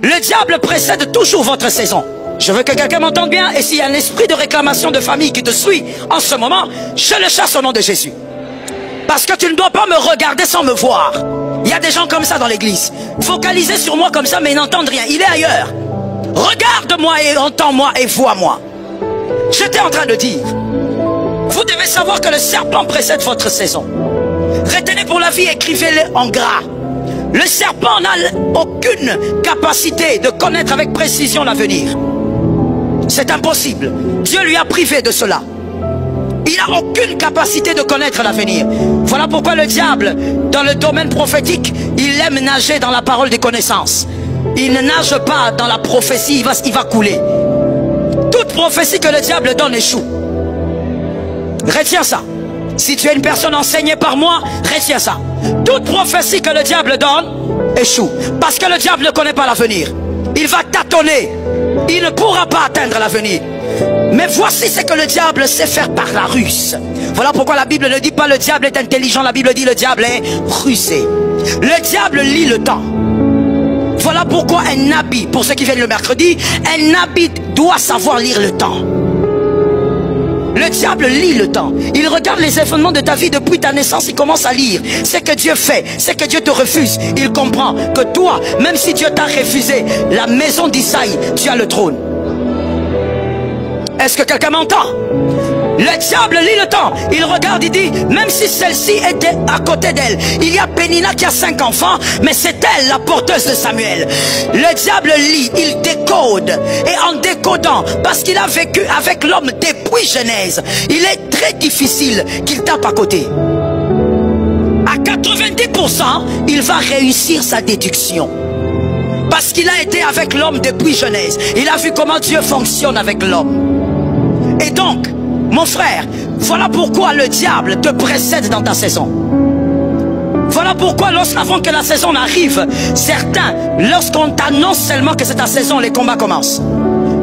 Le diable précède toujours votre saison. Je veux que quelqu'un m'entende bien. Et s'il y a un esprit de réclamation de famille qui te suit en ce moment, je le chasse au nom de Jésus. Parce que tu ne dois pas me regarder sans me voir. Il y a des gens comme ça dans l'église. Focalisés sur moi comme ça, mais ils n'entendent rien. Il est ailleurs. Regarde-moi et entends-moi et vois-moi. J'étais en train de dire, vous devez savoir que le serpent précède votre saison. Retenez pour la vie, écrivez-le en gras. Le serpent n'a aucune capacité de connaître avec précision l'avenir. C'est impossible. Dieu lui a privé de cela. Il n'a aucune capacité de connaître l'avenir. Voilà pourquoi le diable, dans le domaine prophétique, il aime nager dans la parole des connaissances. Il ne nage pas dans la prophétie, il va couler. Toute prophétie que le diable donne échoue. Retiens ça. Si tu es une personne enseignée par moi, retiens ça. Toute prophétie que le diable donne échoue. Parce que le diable ne connaît pas l'avenir. Il va tâtonner. Il ne pourra pas atteindre l'avenir. Mais voici ce que le diable sait faire par la ruse. Voilà pourquoi la Bible ne dit pas le diable est intelligent. La Bible dit le diable est rusé. Le diable lit le temps. Voilà pourquoi un habit, pour ceux qui viennent le mercredi, un habit doit savoir lire le temps. Le diable lit le temps. Il regarde les événements de ta vie depuis ta naissance. Il commence à lire ce que Dieu fait, ce que Dieu te refuse. Il comprend que toi, même si Dieu t'a refusé la maison d'Isaïe, tu as le trône. Est-ce que quelqu'un m'entend? Le diable lit le temps. Il regarde, il dit, même si celle-ci était à côté d'elle, il y a Pénina qui a 5 enfants, mais c'est elle la porteuse de Samuel. Le diable lit, il décode. Et en décodant, parce qu'il a vécu avec l'homme depuis Genèse, il est très difficile qu'il tape à côté. À 90%, il va réussir sa déduction. Parce qu'il a été avec l'homme depuis Genèse. Il a vu comment Dieu fonctionne avec l'homme. Et donc, mon frère, voilà pourquoi le diable te précède dans ta saison. Voilà pourquoi lorsqu'avant que la saison arrive, certains, lorsqu'on t'annonce seulement que c'est ta saison, les combats commencent.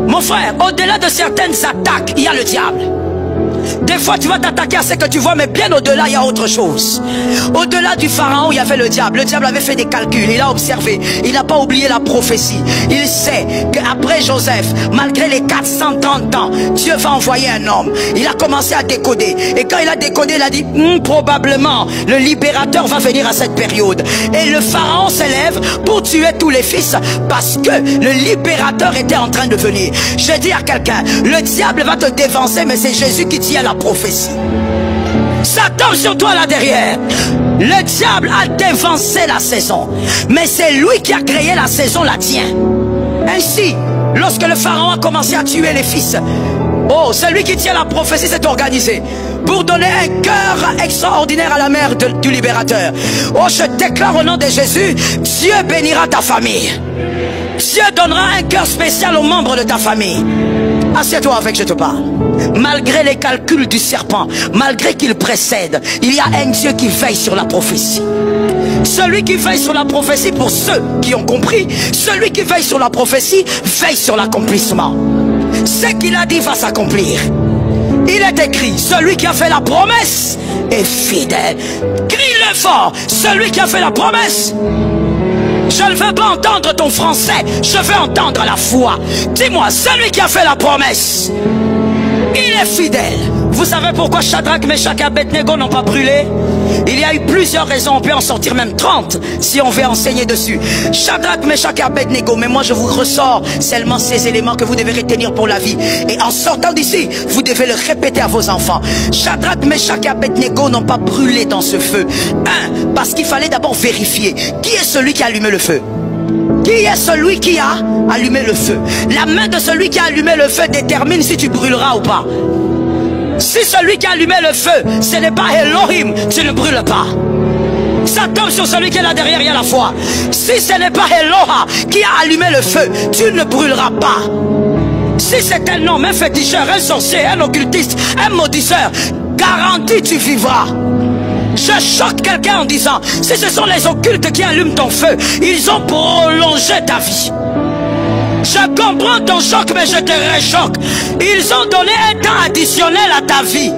Mon frère, au-delà de certaines attaques, il y a le diable. Des fois tu vas t'attaquer à ce que tu vois, mais bien au-delà il y a autre chose. Au-delà du pharaon il y avait le diable. Le diable avait fait des calculs, il a observé. Il n'a pas oublié la prophétie. Il sait qu'après Joseph, malgré les 430 ans, Dieu va envoyer un homme. Il a commencé à décoder. Et quand il a décodé, il a dit probablement le libérateur va venir à cette période. Et le pharaon s'élève pour tuer tous les fils, parce que le libérateur était en train de venir. Je dis à quelqu'un, le diable va te dévancer, mais c'est Jésus qui tient la prophétie. Satan sur toi là derrière. Le diable a dévancé la saison, mais c'est lui qui a créé la saison, la tienne. Ainsi, lorsque le pharaon a commencé à tuer les fils, oh, celui qui tient la prophétie s'est organisé pour donner un cœur extraordinaire à la mère du libérateur. Oh, je déclare au nom de Jésus, Dieu bénira ta famille. Dieu donnera un cœur spécial aux membres de ta famille. Assieds-toi avec, je te parle. Malgré les calculs du serpent, malgré qu'il précède, il y a un Dieu qui veille sur la prophétie. Celui qui veille sur la prophétie, pour ceux qui ont compris, celui qui veille sur la prophétie veille sur l'accomplissement. Ce qu'il a dit va s'accomplir. Il est écrit, celui qui a fait la promesse est fidèle. Crie-le fort, celui qui a fait la promesse. Je ne veux pas entendre ton français, je veux entendre la foi. Dis-moi, celui qui a fait la promesse, il est fidèle. Vous savez pourquoi Shadrach, Meshach et Abednego n'ont pas brûlé? Il y a eu plusieurs raisons, on peut en sortir même 30 si on veut enseigner dessus. Shadrach, Meshach et Abednego, mais moi je vous ressors seulement ces éléments que vous devez retenir pour la vie. Et en sortant d'ici, vous devez le répéter à vos enfants. Shadrach, Meshach et Abednego n'ont pas brûlé dans ce feu. Parce qu'il fallait d'abord vérifier qui est celui qui a allumé le feu. Qui est celui qui a allumé le feu? La main de celui qui a allumé le feu détermine si tu brûleras ou pas. Si celui qui a allumé le feu, ce n'est pas Elohim, tu ne brûles pas. Ça tombe sur celui qui est là derrière, il y a la foi. Si ce n'est pas Eloha qui a allumé le feu, tu ne brûleras pas. Si c'est un homme, un féticheur, un sorcier, un occultiste, un maudisseur, garanti tu vivras. Je choque quelqu'un en disant, si ce sont les occultes qui allument ton feu, ils ont prolongé ta vie. Je comprends ton choc, mais je te réchoque. Ils ont donné un temps additionnel à ta vie.